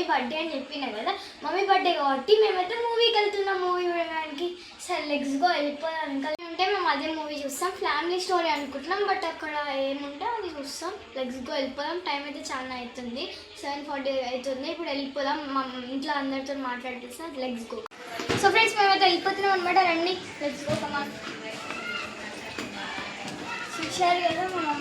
Mummy birthday అని చెప్పినా కదా, మమ్మీ బర్త్డే కాబట్టి మేమైతే మూవీకి వెళ్తున్నాం. మూవీ చూడడానికి సరే లెగ్స్ గో వెళ్ళిపోదాం. ఇంకా ఉంటే మేము అదే మూవీ చూస్తాం, ఫ్యామిలీ స్టోరీ అనుకుంటున్నాం. బట్ అక్కడ ఏముంటే అది చూస్తాం. లెగ్స్ గో వెళ్ళిపోదాం. టైం అయితే చాలా అవుతుంది, 7:40 అవుతుంది. ఇప్పుడు వెళ్ళిపోదాం. మా ఇంట్లో అందరితో మాట్లాడిపిస్తాం. Let's go. సో ఫ్రెండ్స్ మేమైతే వెళ్ళిపోతున్నాం అనమాట. రండి లెగ్స్ గో. కమాన్. చూశారు కదా మనం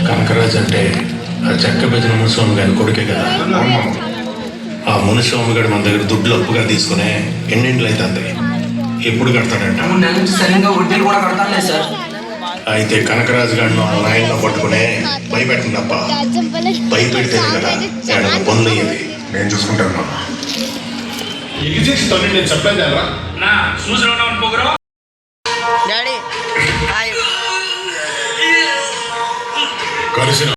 కనకరాజు అంటే ఆ చెక్క బెదిన మునిస్వామి గారి కొడుకే కదా. ఆ మునిస్వామి గారి మన దగ్గర దుడ్లు అప్పుగా తీసుకునే ఎన్నింటిలు అవుతుంది, ఎప్పుడు కడతాడంట? అయితే కనకరాజు గారిని లైన్లో పట్టుకునే భయపెట్టండి అప్ప. భయపెడితేనే కదా ఏడన్నా పనులు అయ్యేది. నేను చూసుకుంటాను. నేను చెప్పలేదు కలిసిన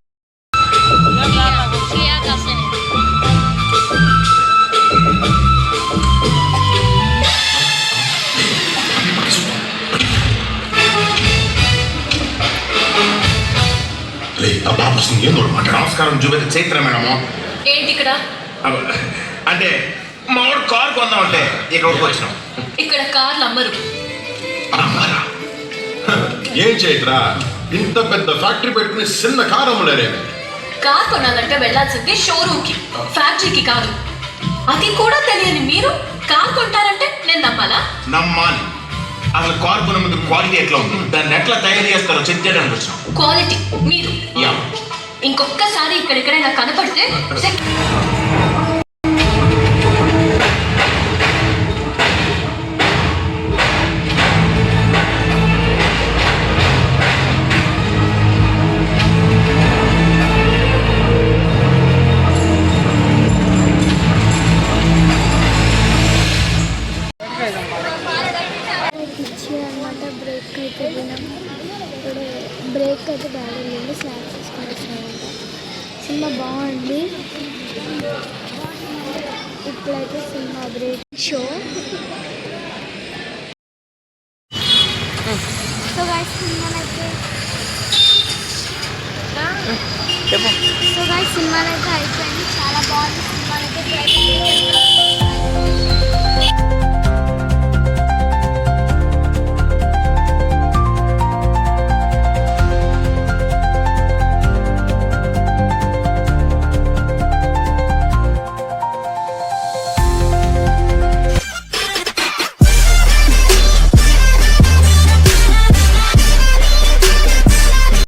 నమస్కారం చూపెట్టి చైత్ర మేడము. ఏంటి ఇక్కడ? అంటే మా వాడు కారు కొందామంటే ఇక్కడికి వచ్చినాం. ఇక్కడ కార్లు అమ్మరు. అమ్మారా? ఏం చైత్ర ఇంత పెద్ద ఫ్యాక్టరీ పెట్టుకుని చిన్న కారు అమ్మలేరేమే. కార్ కొనాలంటే వెళ్ళాల్సింది షోరూమ్కి, ఫ్యాక్టరీకి కాదు. అది కూడా తెలియని మీరు కార్ కొంటారంటే నేను నమ్మాలా? నమ్మాలి. అసలు కార్ కొనే ముందు క్వాలిటీ ఎట్లా ఉంది, దాన్ని ఎట్లా తయారు చేస్తారో చెక్ చేయడానికి వచ్చినాం. క్వాలిటీ మీరు యా. ఇంకొకసారి ఇక్కడెక్కడైనా కనపడితే పిచ్చి అనమాట. బ్రేక్ అయితే తిన్నాం. ఇప్పుడు బ్రేక్ అయితే బాగా వెళ్ళి స్నాక్స్ తీసుకొని వచ్చినామంట. సినిమా బాగుంది. ఇప్పుడైతే cinema break show. So guys సినిమానైతే అయిపోయింది. చాలా బాగుంది సినిమానైతే.